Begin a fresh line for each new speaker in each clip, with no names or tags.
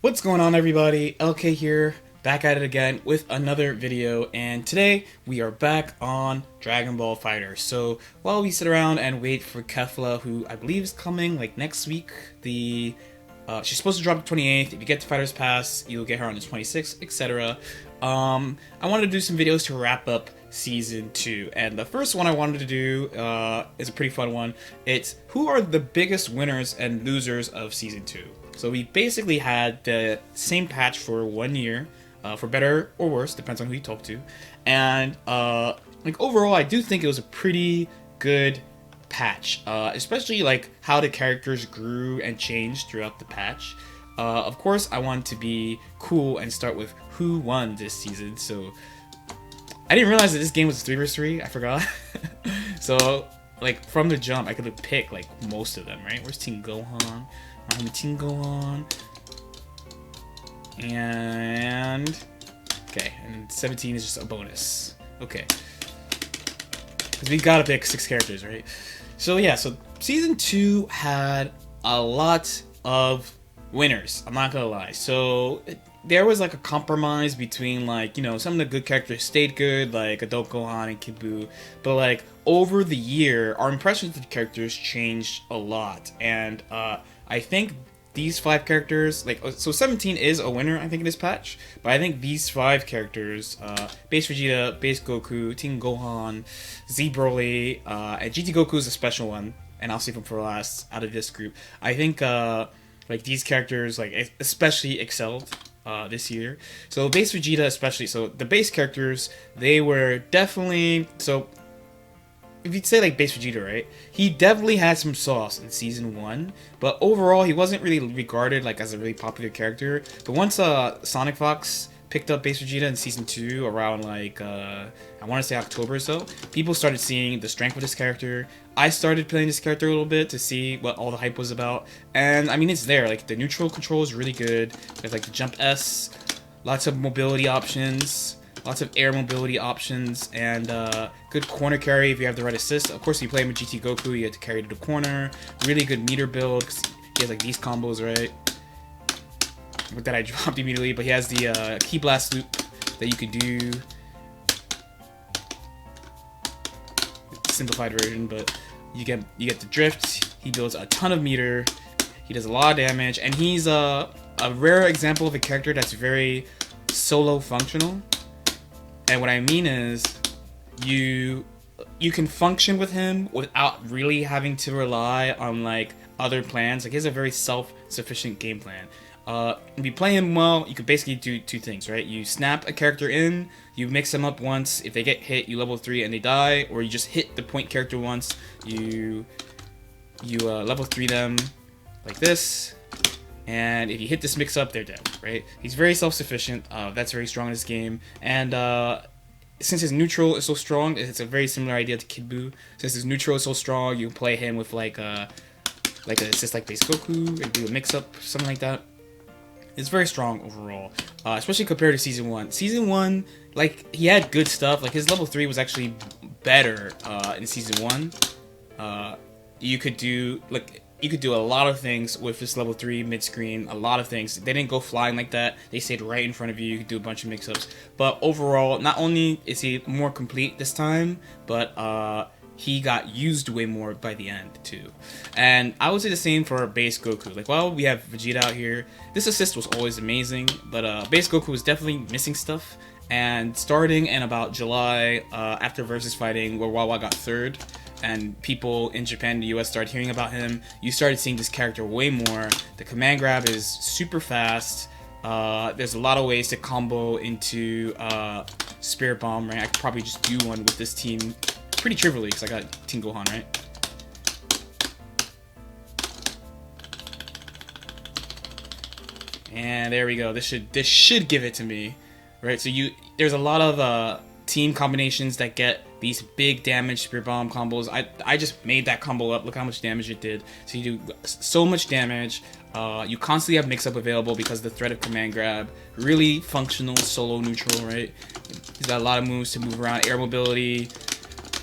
What's going on, everybody? LK here, back at it again with another video, and today we are back on Dragon Ball FighterZ. So while we sit around and wait for Kefla, who I believe is coming like next week, she's supposed to drop the 28th. If you get the FighterZ Pass, you'll get her on the 26th, etc. I wanted to do some videos to wrap up Season 2, and the first one I wanted to do is a pretty fun one. It's who are the biggest winners and losers of Season 2. So we basically had the same patch for 1 year, for better or worse, depends on who you talk to. And like overall, I do think it was a pretty good patch, especially like how the characters grew and changed throughout the patch. Of course, I want to be cool and start with who won this season. So I didn't realize that this game was 3 vs 3. I forgot. So like from the jump, I could pick like most of them, right? Where's Team Gohan? Team Gohan, and okay, and 17 is just a bonus. Okay, because we gotta pick 6 characters, right? So yeah, so Season 2 had a lot of winners, I'm not gonna lie. So there was like a compromise between, like, you know, some of the good characters stayed good, like Adult Gohan and Kid Buu, but like over the year, our impressions of the characters changed a lot, and I think these 5 characters, like, so 17 is a winner, I think, in this patch, but I think these 5 characters, Base Vegeta, Base Goku, Team Gohan, Z Broly, and GT Goku is a special one, and I'll save him for last out of this group. I think, like, these characters, like, especially excelled this year. So Base Vegeta especially, so the base characters, they were definitely, so if you'd say like Base Vegeta, right? He definitely had some sauce in Season 1, but overall he wasn't really regarded like as a really popular character. But once Sonic Fox picked up Base Vegeta in Season 2 around like I want to say October or so, people started seeing the strength of this character. I started playing this character a little bit to see what all the hype was about, and I mean, it's there. Like the neutral control is really good. There's like the jump S, lots of mobility options. Lots of air mobility options, and good corner carry if you have the right assist. Of course, if you play him with GT Goku, you have to carry to the corner. Really good meter build, because he has like these combos, right? With that I dropped immediately, but he has the Ki Blast loop that you could do. Simplified version, but you get the drift. He builds a ton of meter. He does a lot of damage, and he's a rare example of a character that's very solo functional. And what I mean is, you can function with him without really having to rely on like other plans. Like, he has a very self-sufficient game plan. If you play him well, you can basically do 2 things, right? You snap a character in, you mix them up once. If they get hit, you level 3 and they die, or you just hit the point character once. You level 3 them like this. And if you hit this mix-up, they're dead, right? He's very self-sufficient. That's very strong in this game. And since his neutral is so strong, it's a very similar idea to Kid Buu. Since his neutral is so strong, you can play him with like an assist like Base Goku, and do a mix-up, something like that. It's very strong overall, especially compared to Season 1. Season 1, like, he had good stuff. Like, his level 3 was actually better in Season 1. You could do, like, you could do a lot of things with this level 3 mid-screen, a lot of things. They didn't go flying like that. They stayed right in front of you. You could do a bunch of mix-ups. But overall, not only is he more complete this time, but he got used way more by the end, too. And I would say the same for Base Goku. Like, while we have Vegeta out here, this assist was always amazing, but Base Goku was definitely missing stuff. And starting in about July, after Versus Fighting, where Wawa got 3rd, and people in Japan and the US started hearing about him, you started seeing this character way more. The command grab is super fast. There's a lot of ways to combo into Spirit Bomb, right? I could probably just do one with this team pretty trivially, because I got Team Gohan, right? And there we go. This should give it to me, right? So there's a lot of team combinations that get these big damage Spirit Bomb combos. I just made that combo up. Look how much damage it did. So you do so much damage. You constantly have mix-up available because of the threat of command grab. Really functional solo neutral, right? He's got a lot of moves to move around. Air mobility.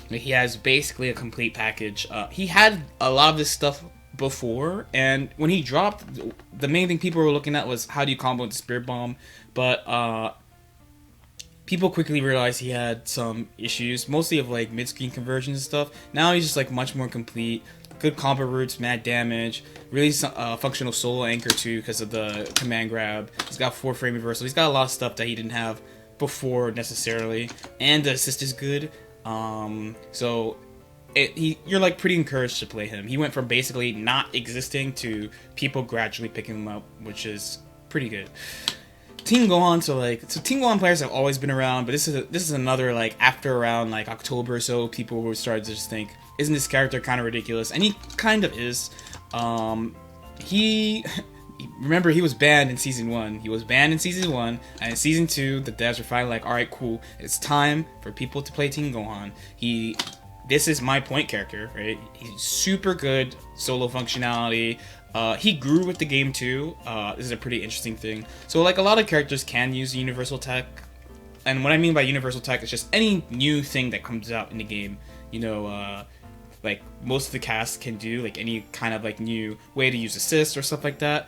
He has basically a complete package. He had a lot of this stuff before, and when he dropped, the main thing people were looking at was how do you combo with the Spirit Bomb, but people quickly realized he had some issues, mostly of like mid-screen conversions and stuff. Now he's just like much more complete, good combo routes, mad damage, really functional solo anchor too because of the command grab. He's got 4-frame reversal. He's got a lot of stuff that he didn't have before necessarily, and the assist is good. So you're like pretty encouraged to play him. He went from basically not existing to people gradually picking him up, which is pretty good. Team Gohan, so Team Gohan players have always been around, but this is another like after around like October or so, people were started to just think, isn't this character kind of ridiculous? And he kind of is. Remember, he was banned in season 1. He was banned in season 1, and in season 2, the devs were finally like, alright, cool, it's time for people to play Team Gohan. This is my point character, right? He's super good solo functionality. He grew with the game too. This is a pretty interesting thing. So like a lot of characters can use universal tech, and what I mean by universal tech is just any new thing that comes out in the game. You know, like most of the cast can do, like any kind of like new way to use assist or stuff like that.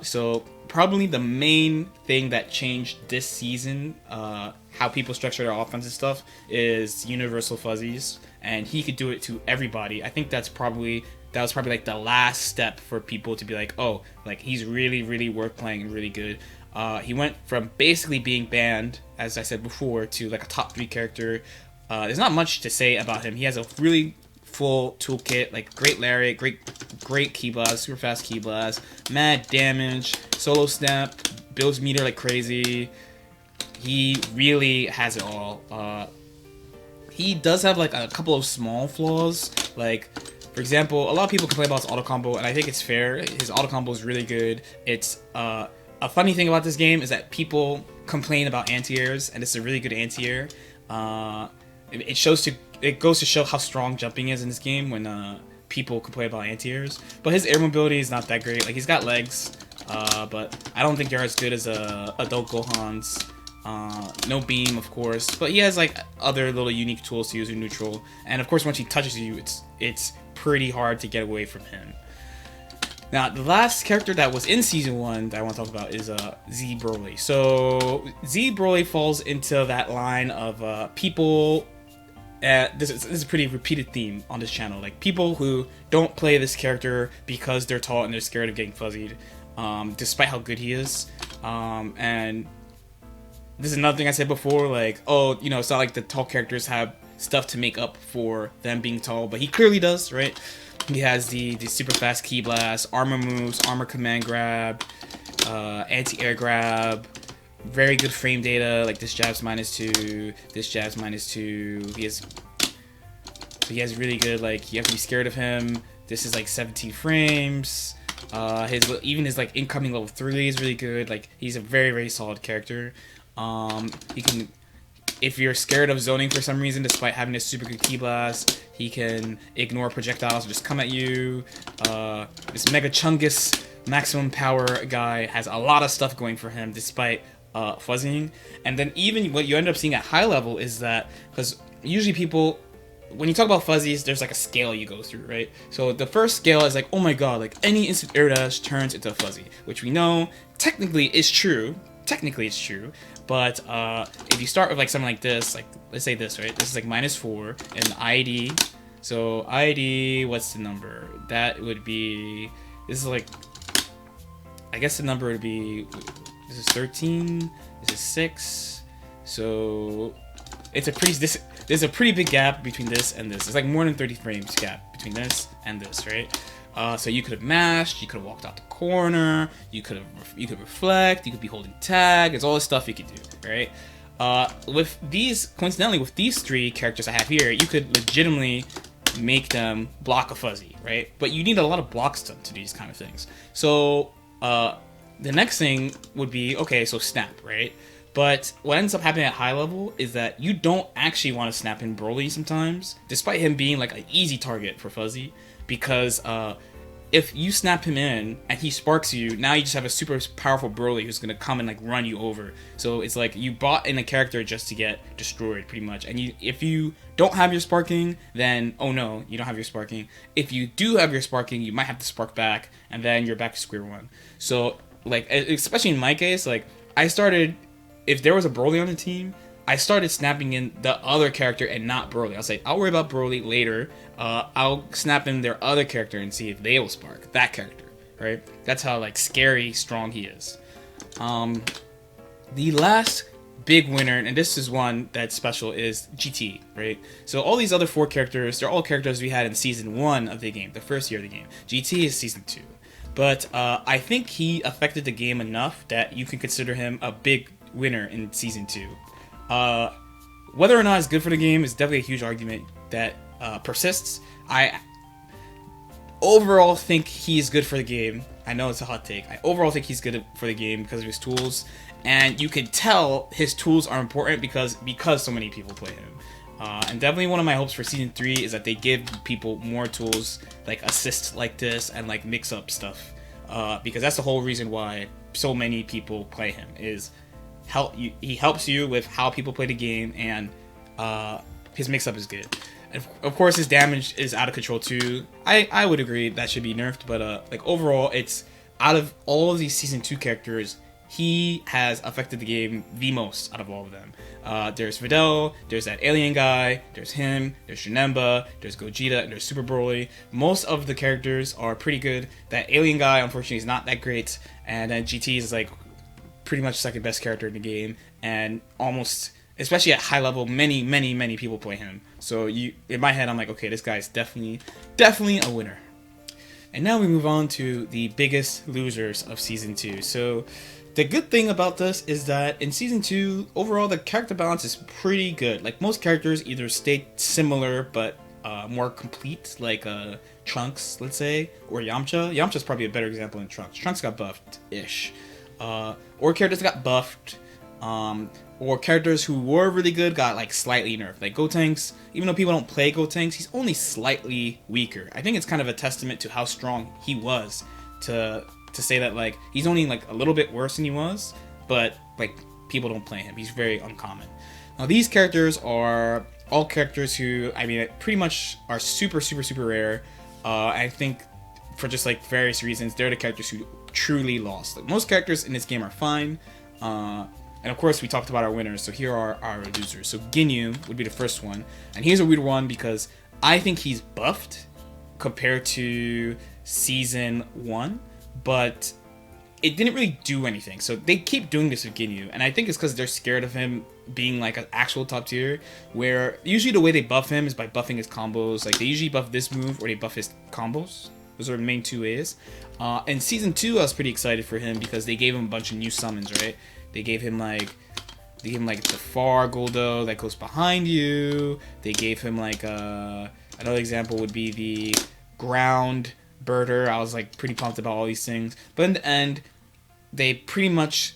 So probably the main thing that changed this season, how people structure their offense and stuff, is universal fuzzies, and he could do it to everybody. I think that was probably like the last step for people to be like, oh, like he's really, really worth playing and really good. He went from basically being banned, as I said before, to like a top 3 character. There's not much to say about him. He has a really full toolkit, like great lariat, great ki blast, super fast ki blast, mad damage, solo snap, builds meter like crazy. He really has it all. He does have like a couple of small flaws, like for example, a lot of people complain about his auto combo, and I think it's fair. His auto combo is really good. It's a funny thing about this game is that people complain about anti-airs, and it's a really good anti-air. It goes to show how strong jumping is in this game when people complain about anti-airs. But his air mobility is not that great. Like, he's got legs, but I don't think they're as good as adult Gohan's. No beam, of course, but he has like other little unique tools to use in neutral. And of course, once he touches you, it's pretty hard to get away from him. Now, the last character that was in Season 1 that I want to talk about is Z Broly. So, Z Broly falls into that line of people... this is a pretty repeated theme on this channel. Like, people who don't play this character because they're tall and they're scared of getting fuzzied, despite how good he is. And this is another thing I said before, like, oh, you know, it's not like the tall characters have stuff to make up for them being tall, but he clearly does, right? He has the super fast ki blast, armor moves, armor command grab, anti-air grab, very good frame data, like this jab's -2, this jab's -2. He has really good, like, you have to be scared of him. This is like 17 frames. His like incoming level 3 is really good. Like, he's a very, very solid character. He can, if you're scared of zoning for some reason, despite having this super good ki blast, he can ignore projectiles or just come at you. This Mega Chungus maximum power guy has a lot of stuff going for him despite fuzzying. And then even what you end up seeing at high level is that, because usually people, when you talk about fuzzies, there's like a scale you go through, right? So the first scale is like, oh my god, like any instant air dash turns into a fuzzy, which we know technically is true. Technically it's true, but if you start with like something like this, like let's say this, right? This is like -4 and ID. So ID, what's the number? That would be, this is like, I guess the number would be, this is 13, this is 6. So it's a pretty, there's a pretty big gap between this and this. It's like more than 30 frames gap between this and this, right? So you could have mashed, you could have walked out the corner, you could reflect, you could be holding tag. There's all this stuff you could do, right? With these, coincidentally, with these 3 characters I have here, you could legitimately make them block a fuzzy, right? But you need a lot of blocks to do these kind of things. So the next thing would be, okay, so snap, right? But what ends up happening at high level is that you don't actually want to snap in Broly sometimes, despite him being like an easy target for fuzzy, because if you snap him in and he sparks you, now you just have a super powerful Broly who's gonna come and like run you over. So it's like you bought in a character just to get destroyed, pretty much. And if you don't have your sparking, then oh no, you don't have your sparking. If you do have your sparking, you might have to spark back, and then you're back to square one. So like, especially in my case, like I started, if there was a Broly on the team, I started snapping in the other character and not Broly. I was like, I'll worry about Broly later. I'll snap in their other character and see if they will spark that character, right? That's how like scary strong he is. The last big winner, and this is one that's special, is GT, right? So all these other 4 characters, they're all characters we had in Season 1 of the game, the first year of the game. GT is Season 2. But I think he affected the game enough that you can consider him a big winner in Season 2. Whether or not it's good for the game is definitely a huge argument that persists. I overall think he's good for the game. I know it's a hot take. I overall think he's good for the game because of his tools, and you can tell his tools are important because so many people play him. And definitely one of my hopes for Season 3 is that they give people more tools, like assists like this and like mix up stuff, because that's the whole reason why so many people play him, is he helps you with how people play the game, and his mix-up is good. And of course, his damage is out of control too. I would agree that should be nerfed, but like overall, it's out of all of these Season 2 characters, he has affected the game the most out of all of them. There's Videl, there's that alien guy, there's him, there's Janemba, there's Gogeta, and there's Super Broly. Most of the characters are pretty good. That alien guy, unfortunately, is not that great, and then GT is like pretty much second best character in the game, and almost, especially at high level, many people play him. So in my head, I'm like, okay, this guy's definitely a winner. And now we move on to the biggest losers of Season 2. So the good thing about this is that in Season 2, overall, the character balance is pretty good. Like, most characters either stay similar but more complete, like Trunks, let's say, or Yamcha. Yamcha's probably a better example than Trunks. Trunks got buffed-ish. Or characters got buffed, or characters who were really good got like slightly nerfed. Like Gotenks, even though people don't play Gotenks, he's only slightly weaker. I think it's kind of a testament to how strong he was to say that like he's only like a little bit worse than he was, but like people don't play him. He's very uncommon. Now these characters are all characters who, I mean, pretty much are super rare. I think for just like various reasons, they're the characters who truly lost. Like, most characters in this game are fine, and of course we talked about our winners, so here are our losers. So Ginyu would be the first one, and he's a weird one because I think he's buffed compared to Season 1, but it didn't really do anything. So they keep doing this with Ginyu, and I think it's because they're scared of him being like an actual top tier, where usually the way they buff him is by buffing his combos. Like, they usually buff this move or they buff his combos. Those are the main 2 ways. In Season 2, I was pretty excited for him because they gave him a bunch of new summons, right? They gave him like the Far Goldo that goes behind you. They gave him like another example would be the Ground Birder. I was like pretty pumped about all these things, but in the end, they pretty much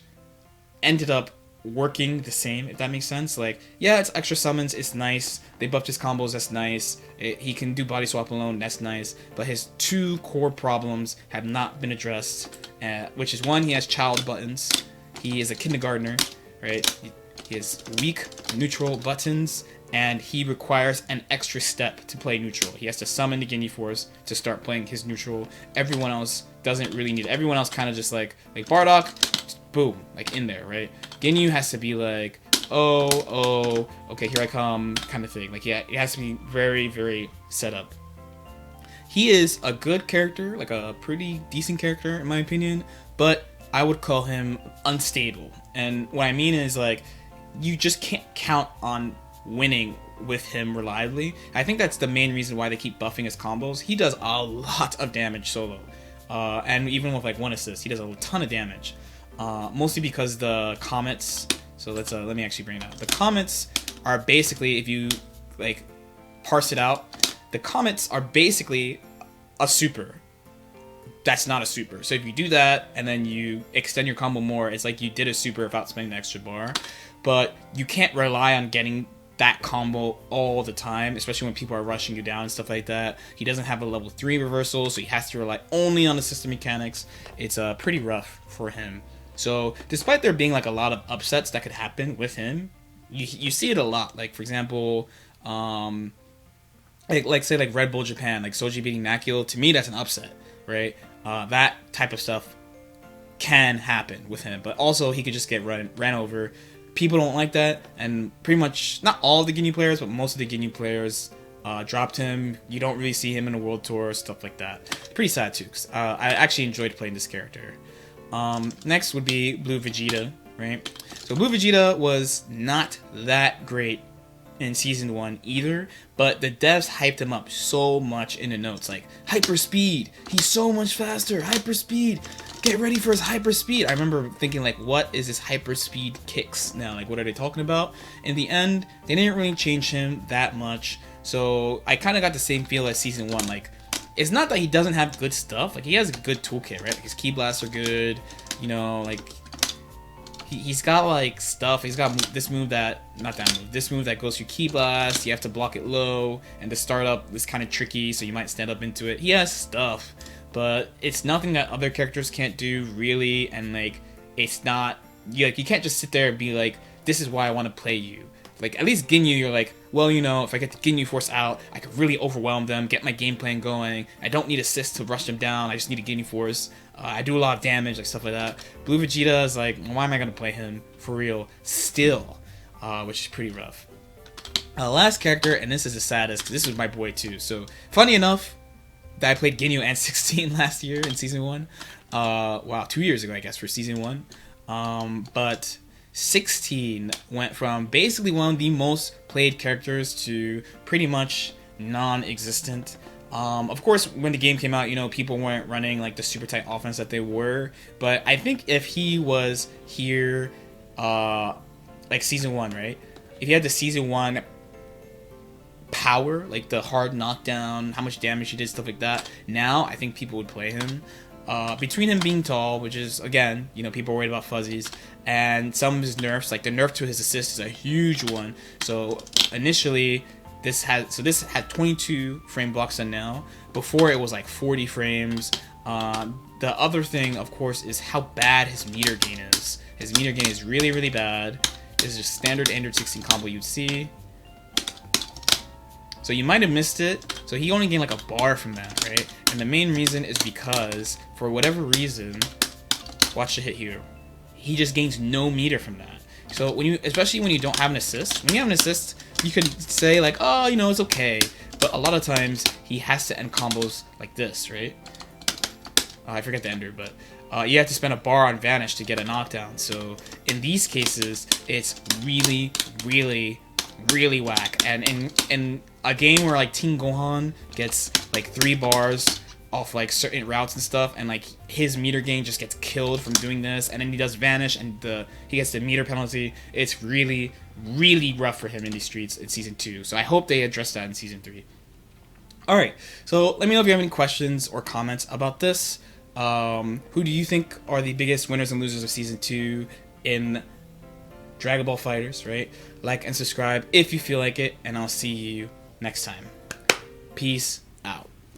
ended up working the same, if that makes sense. Like, yeah, it's extra summons, it's nice. They buffed his combos, that's nice. He can do body swap alone, that's nice. But his 2 core problems have not been addressed, which is, 1, he has child buttons. He is a kindergartner, right? He has weak neutral buttons, and he requires an extra step to play neutral. He has to summon the Ginyu Force to start playing his neutral. Everyone else doesn't really need it. Everyone else kind of just like Bardock, just boom, like in there, right? Ginyu has to be like, oh, okay, here I come, kind of thing. Like, yeah, it has to be very set up. He is a good character, like a pretty decent character in my opinion, but I would call him unstable. And what I mean is, like, you just can't count on winning with him reliably. I think that's the main reason why they keep buffing his combos. He does a lot of damage solo, and even with like 1 assist, he does a ton of damage. Mostly because the comets. So let me actually bring it up. The comets are basically, if you like parse it out, the comets are basically a super. That's not a super. So if you do that and then you extend your combo more, it's like you did a super without spending the extra bar. But you can't rely on getting that combo all the time, especially when people are rushing you down and stuff like that. He doesn't have a level 3 reversal, so he has to rely only on the system mechanics. It's pretty rough for him. So despite there being like a lot of upsets that could happen with him, you see it a lot. Like for example, like say like Red Bull Japan, like Soji beating Nakio. To me, that's an upset, right? That type of stuff can happen with him, but also he could just get ran over. People don't like that, and pretty much not all of the Ginyu players, but most of the Ginyu players dropped him. You don't really see him in a world tour, stuff like that. Pretty sad too, because I actually enjoyed playing this character. Next would be Blue Vegeta, right? So Blue Vegeta was not that great in Season 1 either, but the devs hyped him up so much in the notes, like, hyper speed, he's so much faster, hyper speed, get ready for his hyper speed. I remember thinking like, what is this hyper speed kicks now? Like, what are they talking about? In the end, they didn't really change him that much, so I kind of got the same feel as Season 1. Like, it's not that he doesn't have good stuff, like, he has a good toolkit, right? Like, his key blasts are good, you know, like, he's got like stuff. He's got this move that, not that move, this move that goes through key blast. You have to block it low, and the startup is kind of tricky, so you might stand up into it. He has stuff, but it's nothing that other characters can't do really, and like, it's not, you can't just sit there and be like, this is why I want to play you. Like, at least Ginyu, you're like, well, you know, if I get the Ginyu Force out, I could really overwhelm them, get my game plan going. I don't need assists to rush them down, I just need a Ginyu Force. I do a lot of damage, like stuff like that. Blue Vegeta is like, why am I going to play him for real still? Which is pretty rough. Last character, and this is the saddest, because this was my boy too. So, funny enough, that I played Ginyu and 16 last year in Season 1. Wow, 2 years ago, I guess, for Season 1. But 16 went from basically one of the most played characters to pretty much non-existent. Of course, when the game came out, you know, people weren't running like the super tight offense that they were, but I think if he was here, like Season 1, right? If he had the Season 1 power, like the hard knockdown, how much damage he did, stuff like that, now I think people would play him. Between him being tall, which is, again, you know, people are worried about fuzzies, and some of his nerfs, like the nerf to his assist is a huge one. So initially, this had 22 frame blocks on now. Before it was like 40 frames. The other thing, of course, is how bad his meter gain is. His meter gain is really, really bad. This is just standard Android 16 combo you'd see. So you might have missed it. So he only gained like a bar from that, right? And the main reason is because, for whatever reason, watch the hit here. He just gains no meter from that. So when you, especially when you don't have an assist, when you have an assist, you can say like, oh, you know, it's okay. But a lot of times he has to end combos like this, right? I forget the ender, but you have to spend a bar on Vanish to get a knockdown. So in these cases, it's really, really, really whack. And in a game where like Team Gohan gets like 3 bars off like certain routes and stuff, and like his meter gain just gets killed from doing this, and then he does Vanish and he gets the meter penalty. It's really, really rough for him in these streets in Season 2. So I hope they address that in Season 3. Alright, so let me know if you have any questions or comments about this. Who do you think are the biggest winners and losers of Season 2 in Dragon Ball FighterZ, right? Like and subscribe if you feel like it, and I'll see you next time. Peace out.